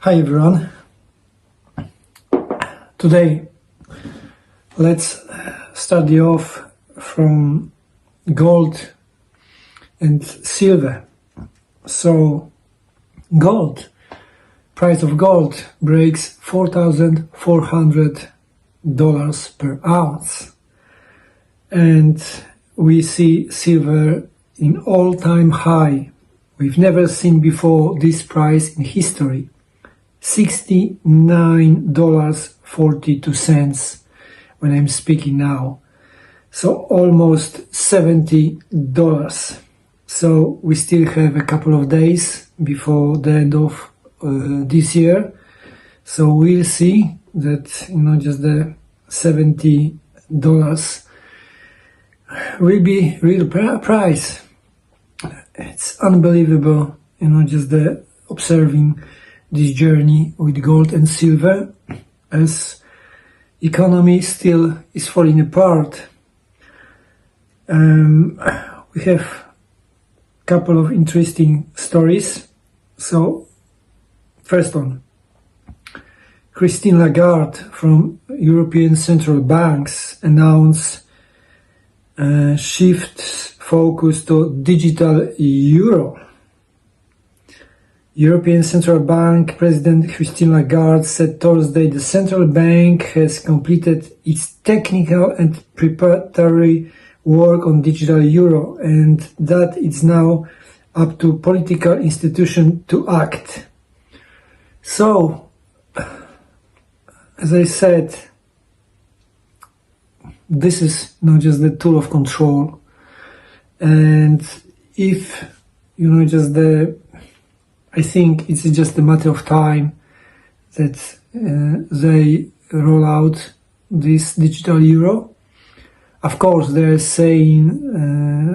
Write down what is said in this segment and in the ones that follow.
Hi everyone. Today let's study off from gold and silver. So gold, price of gold breaks $4,400 per ounce, and we see silver in all-time high. We've never seen before this price in history. $69.42 when I'm speaking now, so almost $70. So we still have a couple of days before the end of this year, so we'll see that just the $70 will be real price. It's unbelievable, just the observing this journey with gold and silver as economy still is falling apart. We have a couple of interesting stories. So first one, Christine Lagarde from European Central Banks announced shifts focus to digital euro. European Central Bank President Christine Lagarde said Thursday the central bank has completed its technical and preparatory work on digital euro, and that it's now up to political institutions to act. So, as I said, this is not just the tool of control, and if I think it's just a matter of time that they roll out this digital euro. Of course, they're saying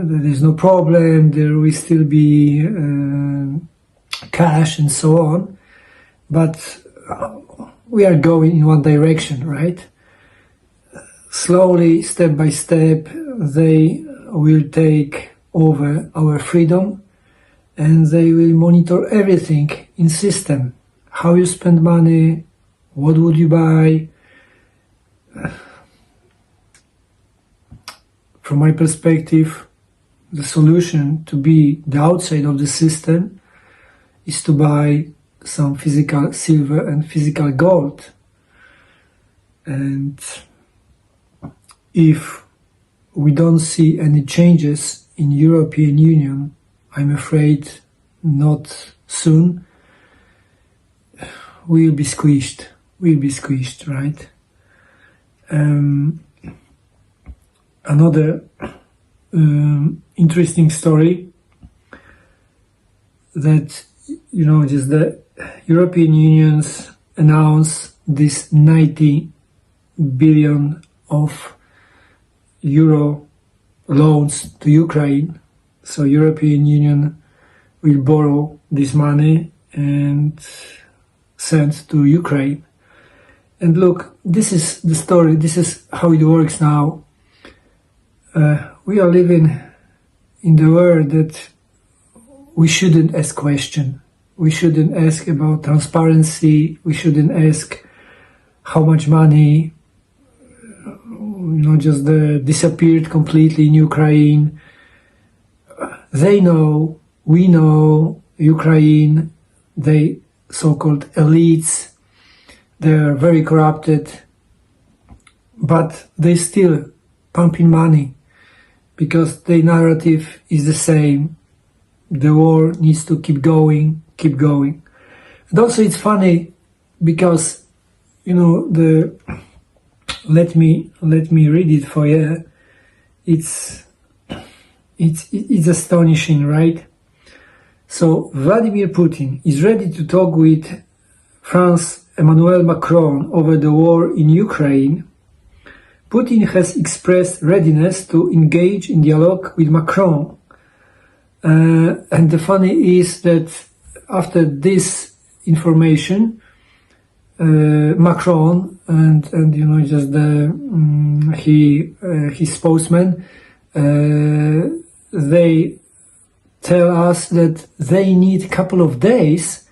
that there's no problem, there will still be cash and so on, but we are going in one direction, right? Slowly, step by step, they will take over our freedom, and they will monitor everything in system. How you spend money, what would you buy. From my perspective, the solution to be the outside of the system is to buy some physical silver and physical gold. And if we don't see any changes in European Union, I'm afraid not soon, we'll be squished, right? Another interesting story that, just the European Union's announced this 90 billion of euro loans to Ukraine. So European Union will borrow this money and send to Ukraine. And look, this is the story, this is how it works now. We are living in the world that we shouldn't ask questions. We shouldn't ask about transparency. We shouldn't ask how much money just disappeared completely in Ukraine. They know, we know, Ukraine, they so-called elites, they are very corrupted, but they still pumping money because the narrative is the same. The war needs to keep going. And also it's funny because, let me read it for you. It's astonishing, right? So Vladimir Putin is ready to talk with France Emmanuel Macron over the war in Ukraine. Putin has expressed readiness to engage in dialogue with Macron. And the funny is that after this information, Macron and just his spokesman, they tell us that they need a couple of days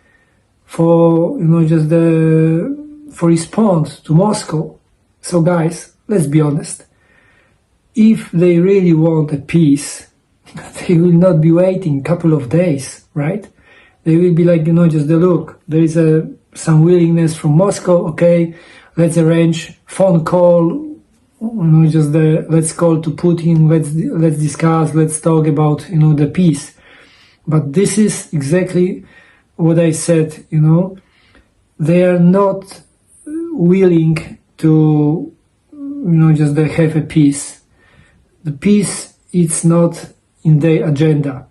for just for response to Moscow. So guys, let's be honest. If they really want a peace, they will not be waiting a couple of days, right? They will be like, just look, there is some willingness from Moscow. Okay, let's arrange phone call. Let's call to Putin. Let's discuss. Let's talk about the peace. But this is exactly what I said. They are not willing to just have a peace. The peace is not in their agenda.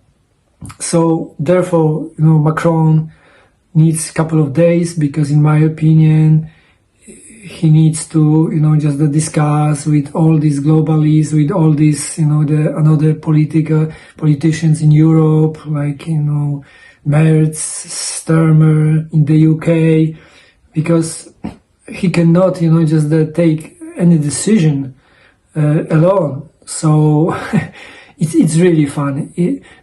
So therefore, Macron needs a couple of days, because in my opinion, he needs to, just discuss with all these globalists, with all these, another politicians in Europe, like, Merz, Sturmer in the UK, because he cannot, just take any decision alone. So it's really fun.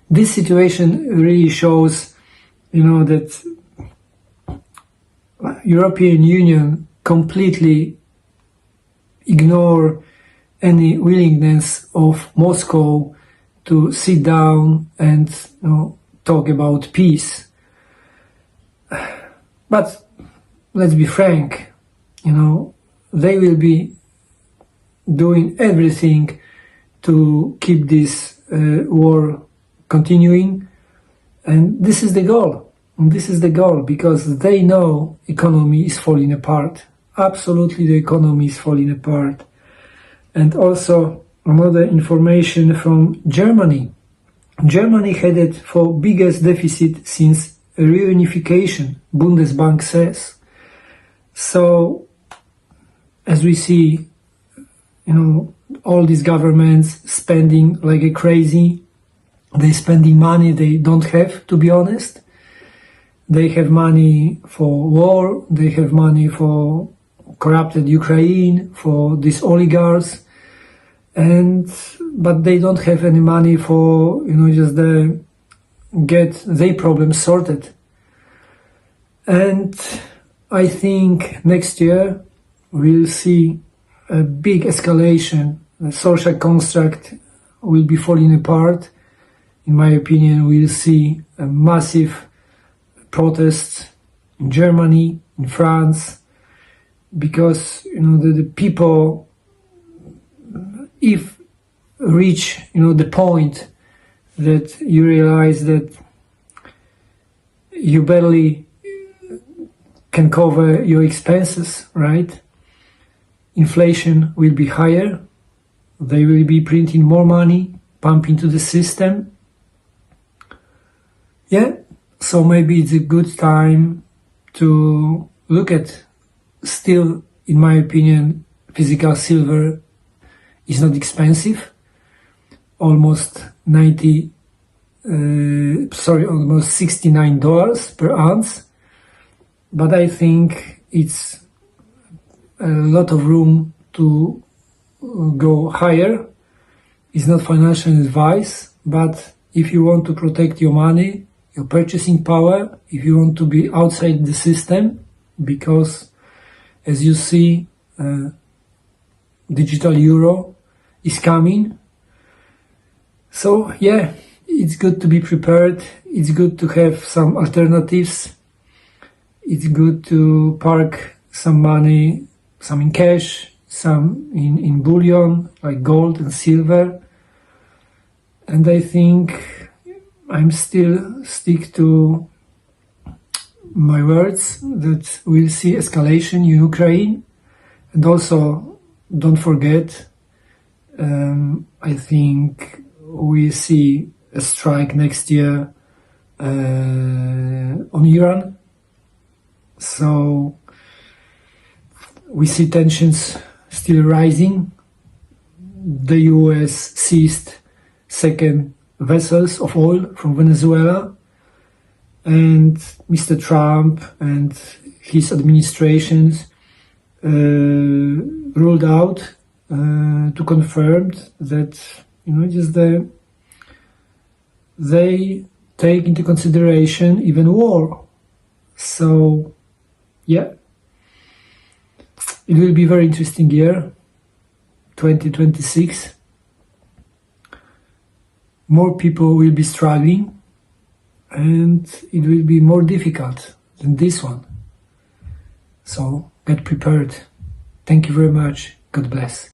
This situation really shows, that European Union completely ignore any willingness of Moscow to sit down and talk about peace. But let's be frank, they will be doing everything to keep this war continuing, and this is the goal. This is the goal, because they know economy is falling apart. Absolutely, the economy is falling apart. And also another information from Germany. Germany headed for biggest deficit since reunification, Bundesbank says. So, as we see, all these governments spending like a crazy. They're spending money they don't have, to be honest. They have money for war, they have money for corrupted Ukraine, for these oligarchs, but they don't have any money for, just get their problems sorted. And I think next year we'll see a big escalation. The social construct will be falling apart. In my opinion, we'll see a massive protests in Germany, in France, because the people, if reach the point that you realize that you barely can cover your expenses, right? Inflation will be higher. They will be printing more money, pump into the system. Yeah, so maybe it's a good time to look at. Still, in my opinion, physical silver is not expensive. Almost almost $69 per ounce. But I think it's a lot of room to go higher. It's not financial advice, but if you want to protect your money, your purchasing power, if you want to be outside the system, because as you see, digital euro is coming. So yeah, it's good to be prepared. It's good to have some alternatives. It's good to park some money, some in cash, some in bullion, like gold and silver. And I think I'm still stick to my words that we'll see escalation in Ukraine. And also, don't forget, I think we see a strike next year on Iran. So we see tensions still rising. The US seized second vessels of oil from Venezuela, and Mr. Trump and his administrations ruled out to confirm that they take into consideration even war. So yeah, it will be a very interesting year, 2026. More people will be struggling, and it will be more difficult than this one. So get prepared. Thank you very much. God bless.